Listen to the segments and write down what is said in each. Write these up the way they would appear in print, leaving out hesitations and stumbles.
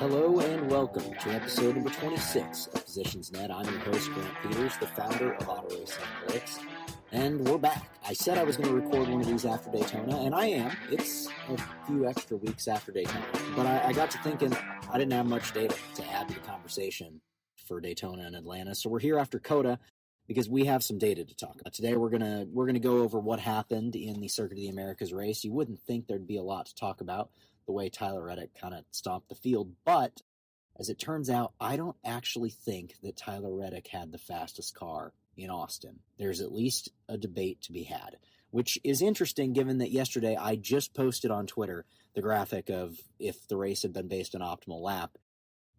Hello and welcome to episode number 26 of Positions Net. I'm your host, Grant Peters, the founder of Auto Race Analytics, and we're back. I said I was going to record one of these after Daytona, and I am. It's a few extra weeks after Daytona, but I got to thinking I didn't have much data to add to the conversation for Daytona and Atlanta, so we're here after COTA because we have some data to talk about. Today we're gonna go over what happened in the Circuit of the Americas race. You wouldn't think there'd be a lot to talk about, the way Tyler Reddick kind of stomped the field, but as it turns out, I don't actually think that Tyler Reddick had the fastest car in Austin. There's at least a debate to be had, which is interesting given that yesterday I just posted on Twitter the graphic of if the race had been based on optimal lap,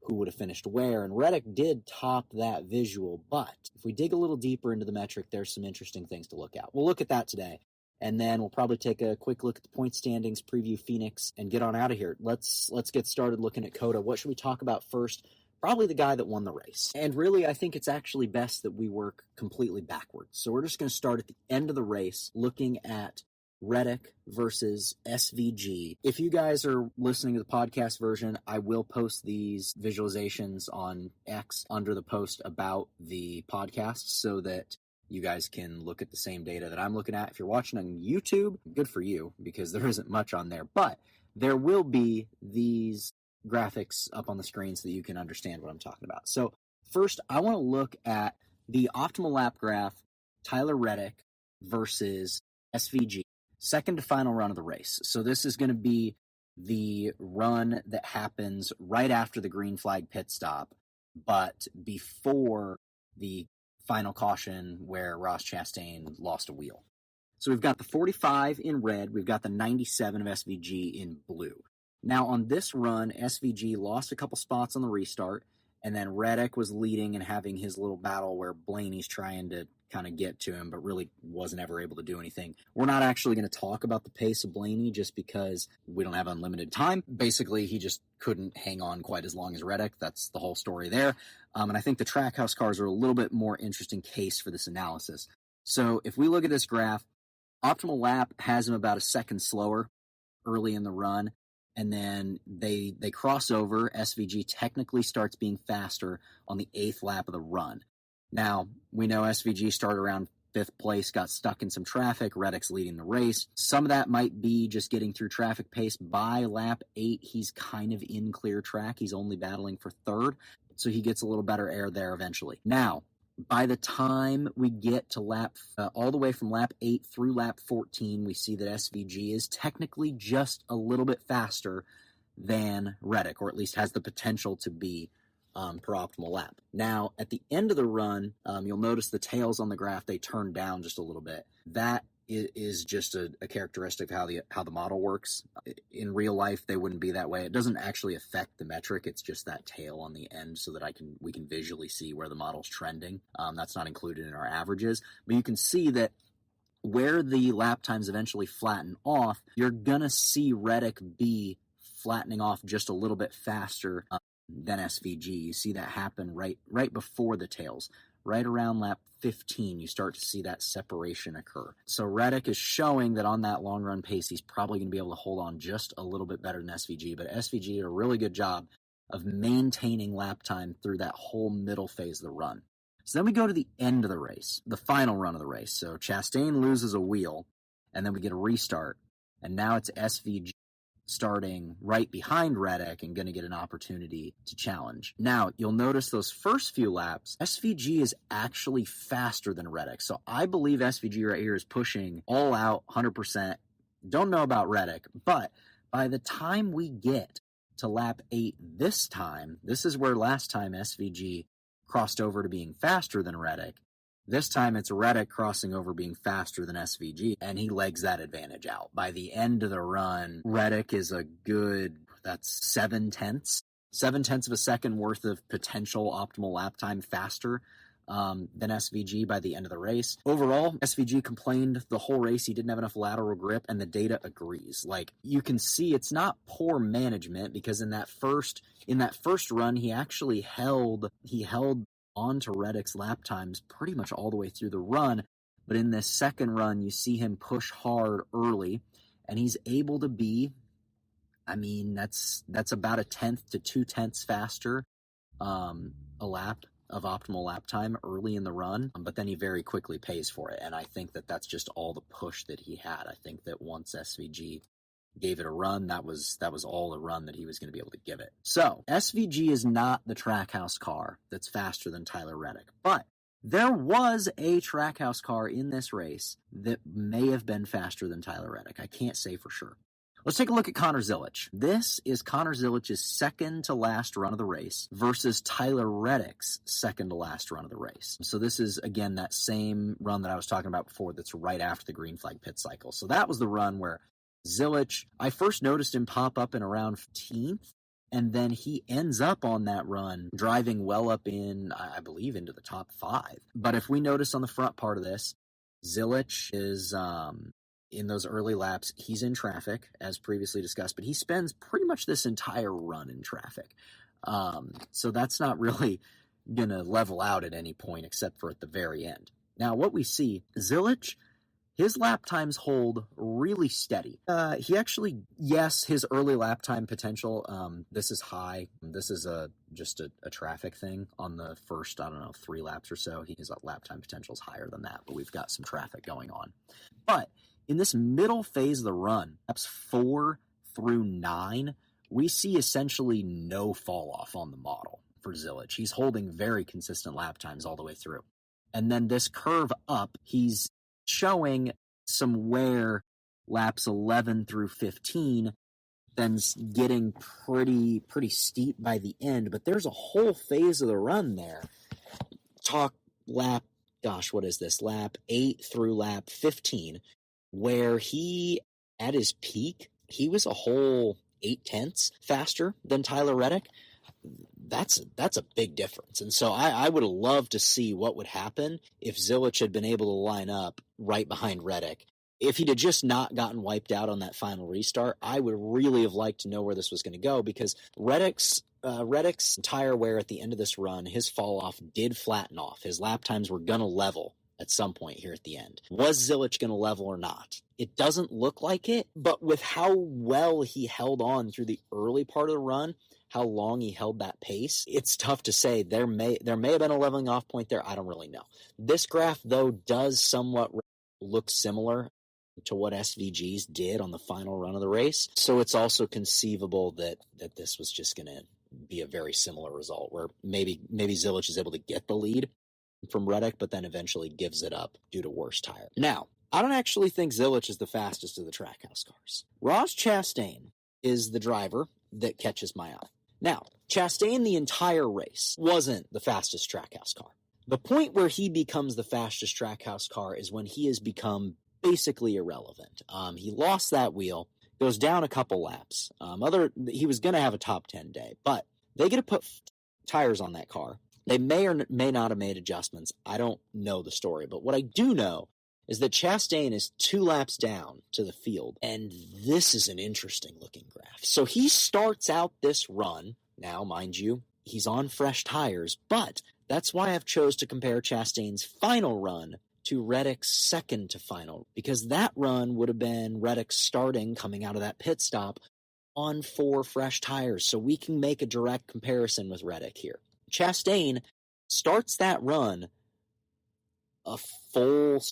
who would have finished where, and Reddick did top that visual, but if we dig a little deeper into the metric, there's some interesting things to look at. We'll look at that today, and then we'll probably take a quick look at the point standings, preview Phoenix, and get on out of here. Let's get started looking at COTA. What should we talk about first? Probably the guy that won the race. And really, I think it's actually best that we work completely backwards. So we're just going to start at the end of the race, looking at Reddick versus SVG. If you guys are listening to the podcast version, I will post these visualizations on X under the post about the podcast so that you guys can look at the same data that I'm looking at. If you're watching on YouTube, good for you, because there isn't much on there. But there will be these graphics up on the screen so that you can understand what I'm talking about. So first, I want to look at the optimal lap graph, Tyler Reddick versus SVG, second to final run of the race. So this is going to be the run that happens right after the green flag pit stop, but before the final caution where Ross Chastain lost a wheel. So we've got the 45 in red, we've got the 97 of SVG in blue. Now on this run, SVG lost a couple spots on the restart, and then Reddick was leading and having his little battle where Blaney's trying to kind of get to him, but really wasn't ever able to do anything. We're not actually going to talk about the pace of Blaney just because we don't have unlimited time. Basically, he just couldn't hang on quite as long as Reddick. That's the whole story there. And I think the Trackhouse cars are a little bit more interesting case for this analysis. So if we look at this graph, optimal lap has him about a second slower early in the run, and then they cross over. SVG technically starts being faster on the 8th lap of the run. Now, we know SVG started around 5th place, got stuck in some traffic. Reddick's leading the race. Some of that might be just getting through traffic pace. By lap 8, he's kind of in clear track. He's only battling for 3rd, so he gets a little better air there eventually. Now, by the time we get to all the way from lap 8 through lap 14, we see that SVG is technically just a little bit faster than Reddick, or at least has the potential to be per optimal lap. Now, at the end of the run, you'll notice the tails on the graph, they turn down just a little bit. That is just a characteristic of how the model works. In real life, they wouldn't be that way. It doesn't actually affect the metric. It's just that tail on the end so that we can visually see where the model's trending. That's not included in our averages, but you can see that where the lap times eventually flatten off, you're gonna see Reddick be flattening off just a little bit faster than SVG. You see that happen right before the tails. Right around lap 15, you start to see that separation occur. So Reddick is showing that on that long run pace, he's probably going to be able to hold on just a little bit better than SVG, but SVG did a really good job of maintaining lap time through that whole middle phase of the run. So then we go to the end of the race, the final run of the race. So Chastain loses a wheel, and then we get a restart, and now it's SVG starting right behind Reddick and going to get an opportunity to challenge. Now, you'll notice those first few laps, SVG is actually faster than Reddick. So I believe SVG right here is pushing all out 100%. Don't know about Reddick, but by the time we get to lap 8 this time, this is where last time SVG crossed over to being faster than Reddick. This time it's Reddick crossing over being faster than SVG, and he legs that advantage out. By the end of the run, Reddick is a good, that's 7/10 of a second worth of potential optimal lap time faster than SVG by the end of the race. Overall, SVG complained the whole race he didn't have enough lateral grip, and the data agrees. Like, you can see it's not poor management, because in that first run, he actually held on to Reddick's lap times pretty much all the way through the run. But in this second run, you see him push hard early, and he's able to be I mean, that's about 1/10 to 2/10 faster a lap of optimal lap time early in the run, but then he very quickly pays for it. And I think that that's just all the push that he had. I think that once SVG gave it a run, that was all the run that he was going to be able to give it. So SVG is not the Trackhouse car that's faster than Tyler Reddick, but there was a Trackhouse car in this race that may have been faster than Tyler Reddick. I can't say for sure. Let's take a look at Connor Zilisch. This is Connor Zilich's second to last run of the race versus Tyler Reddick's second to last run of the race. So this is, again, that same run that I was talking about before that's right after the green flag pit cycle. So that was the run where Zilisch, I first noticed him pop up in around 15th, and then he ends up on that run driving well up in, I believe, into the top 5. But if we notice on the front part of this, Zilisch is... in those early laps, he's in traffic, as previously discussed, but he spends pretty much this entire run in traffic. So that's not really going to level out at any point except for at the very end. Now, what we see, Zilisch, his lap times hold really steady. He actually, yes, his early lap time potential, this is high. This is just a traffic thing on the first, 3 laps or so. His lap time potential is higher than that, but we've got some traffic going on. But in this middle phase of the run, laps 4 through 9, we see essentially no fall off on the model for Zilisch. He's holding very consistent lap times all the way through. And then this curve up, he's showing some wear laps 11 through 15, then getting pretty steep by the end. But there's a whole phase of the run there. Lap 8 through lap 15, where he, at his peak, he was a whole 0.8 faster than Tyler Reddick. That's a big difference. And so I would have loved to see what would happen if Zilisch had been able to line up right behind Reddick. If he'd have just not gotten wiped out on that final restart, I would really have liked to know where this was going to go, because Reddick's tire wear at the end of this run, his fall off did flatten off. His lap times were going to level at some point here at the end. Was Zilisch going to level or not? It doesn't look like it, but with how well he held on through the early part of the run, how long he held that pace, it's tough to say. There may have been a leveling off point there. I don't really know. This graph, though, does somewhat look similar to what SVG's did on the final run of the race. So it's also conceivable that this was just going to be a very similar result, where maybe Zilisch is able to get the lead from Reddick, but then eventually gives it up due to worse tire. Now, I don't actually think Zilisch is the fastest of the Trackhouse cars. Ross Chastain is the driver that catches my eye. Now, Chastain the entire race wasn't the fastest Trackhouse car. The point where he becomes the fastest Trackhouse car is when he has become basically irrelevant. He lost that wheel, goes down a couple laps. He was going to have a top 10 day, but they get to put tires on that car. They may or may not have made adjustments. I don't know the story, but what I do know is that Chastain is 2 laps down to the field, and this is an interesting looking graph. So he starts out this run, now mind you, he's on fresh tires, but that's why I've chose to compare Chastain's final run to Reddick's second to final, because that run would have been Reddick starting, coming out of that pit stop, on 4 fresh tires, so we can make a direct comparison with Reddick here. Chastain starts that run a full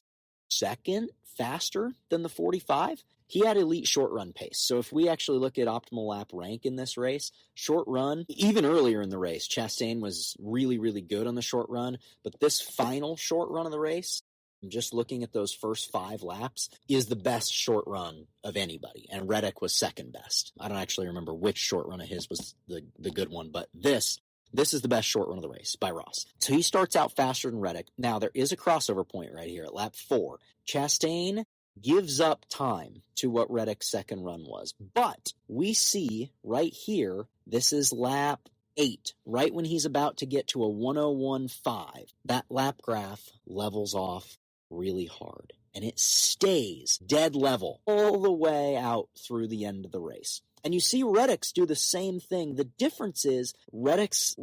second faster than the 45. He had elite short run pace. So if we actually look at optimal lap rank in this race, short run, even earlier in the race, Chastain was really, really good on the short run. But this final short run of the race, just looking at those first 5 laps, is the best short run of anybody. And Reddick was second best. I don't actually remember which short run of his was the good one, but this is the best short run of the race by Ross. So he starts out faster than Reddick. Now, there is a crossover point right here at lap 4. Chastain gives up time to what Reddick's second run was. But we see right here, this is lap 8, right when he's about to get to a 101.5. That lap graph levels off really hard, and it stays dead level all the way out through the end of the race. And you see Reddick's do the same thing. The difference is Reddick's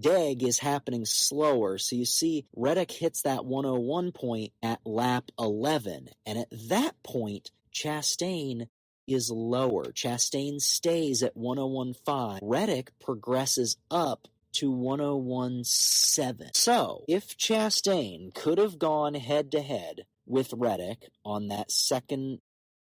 deg is happening slower. So you see Reddick hits that 101 point at lap 11. And at that point, Chastain is lower. Chastain stays at 101.5. Reddick progresses up to 101.7. So, if Chastain could have gone head-to-head with Reddick on that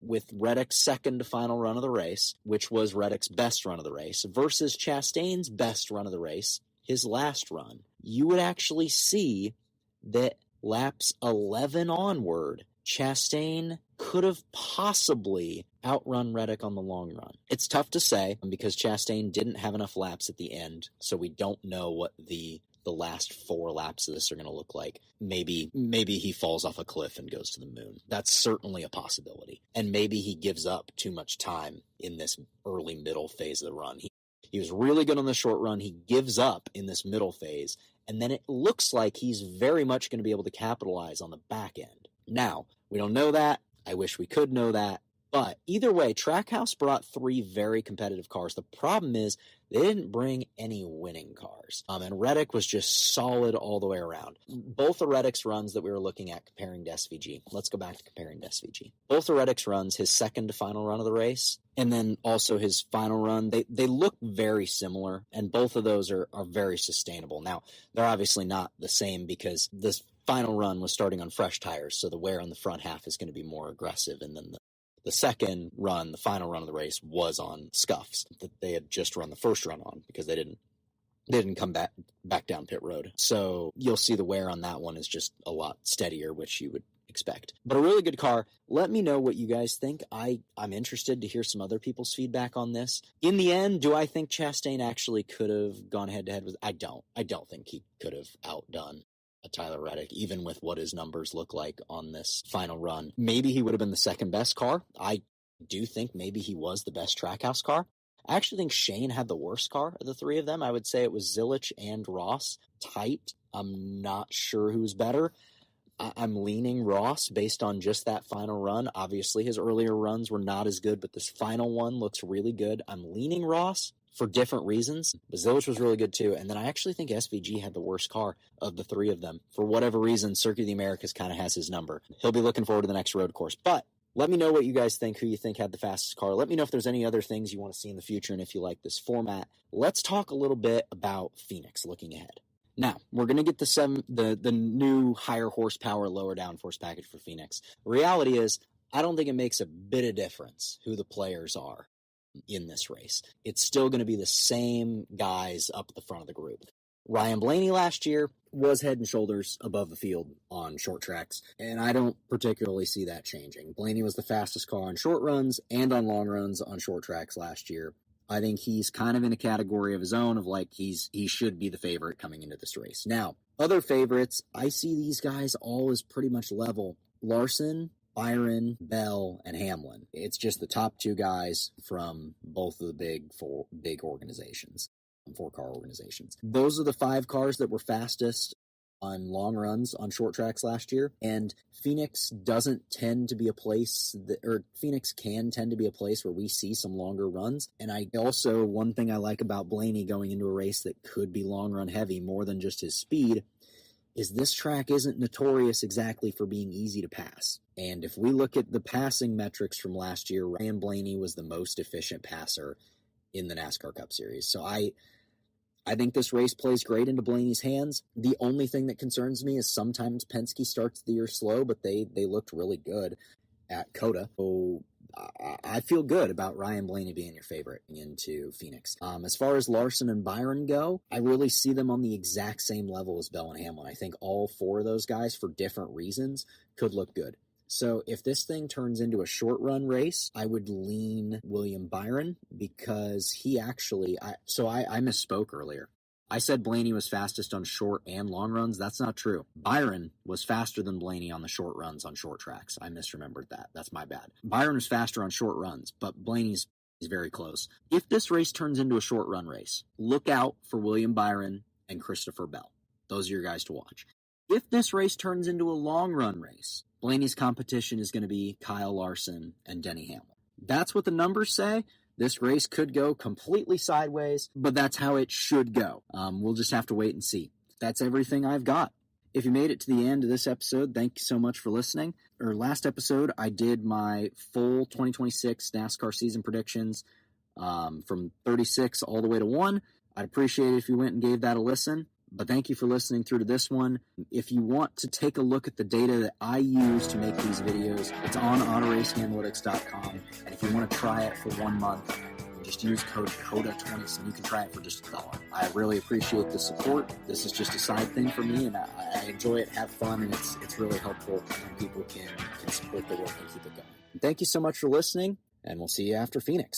with Reddick's second final run of the race, which was Reddick's best run of the race, versus Chastain's best run of the race, his last run, you would actually see that laps 11 onward, Chastain could have possibly outrun Reddick on the long run. It's tough to say because Chastain didn't have enough laps at the end, so we don't know what the last 4 laps of this are going to look like. Maybe he falls off a cliff and goes to the moon. That's certainly a possibility. And maybe he gives up too much time in this early middle phase of the run. He was really good on the short run. He gives up in this middle phase, and then it looks like he's very much going to be able to capitalize on the back end. Now, we don't know that. I wish we could know that. But either way, Trackhouse brought 3 very competitive cars. The problem is they didn't bring any winning cars. And Reddick was just solid all the way around. Both of Reddick's runs that we were looking at comparing to SVG. Let's go back to comparing to SVG. Both of Reddick's runs, his second to final run of the race, and then also his final run, they look very similar, and both of those are very sustainable. Now, they're obviously not the same because this final run was starting on fresh tires, so the wear on the front half is going to be more aggressive, and then the second run, the final run of the race, was on scuffs that they had just run the first run on because they didn't come back down pit road. So you'll see the wear on that one is just a lot steadier, which you would expect. But a really good car. Let me know what you guys think. I'm interested to hear some other people's feedback on this. In the end, do I think Chastain actually could have gone head-to-head with... I don't think he could have outdone a Tyler Reddick, even with what his numbers look like on this final run. Maybe he would have been the second best car. I do think maybe he was the best Trackhouse car. I actually think Shane had the worst car of the 3 of them. I would say it was Zilich and Ross. Tight. I'm not sure who's better. I'm leaning Ross based on just that final run. Obviously, his earlier runs were not as good, but this final one looks really good. I'm leaning Ross for different reasons. Zilich was really good too. And then I actually think SVG had the worst car of the 3 of them. For whatever reason, Circuit of the Americas kind of has his number. He'll be looking forward to the next road course. But let me know what you guys think, who you think had the fastest car. Let me know if there's any other things you want to see in the future and if you like this format. Let's talk a little bit about Phoenix looking ahead. Now, we're going to get the new higher horsepower, lower downforce package for Phoenix. The reality is, I don't think it makes a bit of difference who the players are in this race. It's still going to be the same guys up at the front of the group. Ryan Blaney last year was head and shoulders above the field on short tracks, and I don't particularly see that changing. Blaney was the fastest car on short runs and on long runs on short tracks last year. I think he's kind of in a category of his own of like he should be the favorite coming into this race. Now, other favorites, I see these guys all as pretty much level. Larson, Byron, Bell, and Hamlin. It's just the top 2 guys from both of the big organizations, 4-car organizations. Those are the 5 cars that were fastest on long runs on short tracks last year, and Phoenix can tend to be a place where we see some longer runs. And one thing I like about Blaney going into a race that could be long run heavy more than just his speed is this track isn't notorious exactly for being easy to pass. And if we look at the passing metrics from last year, Ryan Blaney was the most efficient passer in the NASCAR Cup Series. So I think this race plays great into Blaney's hands. The only thing that concerns me is sometimes Penske starts the year slow, but they looked really good at COTA. So I feel good about Ryan Blaney being your favorite into Phoenix. As far as Larson and Byron go, I really see them on the exact same level as Bell and Hamlin. I think all 4 of those guys, for different reasons, could look good. So if this thing turns into a short run race, I would lean William Byron because he actually, I misspoke earlier. I said Blaney was fastest on short and long runs. That's not true. Byron was faster than Blaney on the short runs on short tracks. I misremembered that. That's my bad. Byron was faster on short runs, but Blaney's very close. If this race turns into a short run race, look out for William Byron and Christopher Bell. Those are your guys to watch. If this race turns into a long run race, Blaney's competition is going to be Kyle Larson and Denny Hamlin. That's what the numbers say. This race could go completely sideways, but that's how it should go. We'll just have to wait and see. That's everything I've got. If you made it to the end of this episode, thank you so much for listening. Last episode, I did my full 2026 NASCAR season predictions from 36 all the way to 1. I'd appreciate it if you went and gave that a listen. But thank you for listening through to this one. If you want to take a look at the data that I use to make these videos, it's on autoracinganalytics.com. And if you want to try it for 1 month, just use code COTA20 and you can try it for just $1. I really appreciate the support. This is just a side thing for me, and I enjoy it, have fun, and it's really helpful when people can support the work and keep it going. Thank you so much for listening, and we'll see you after Phoenix.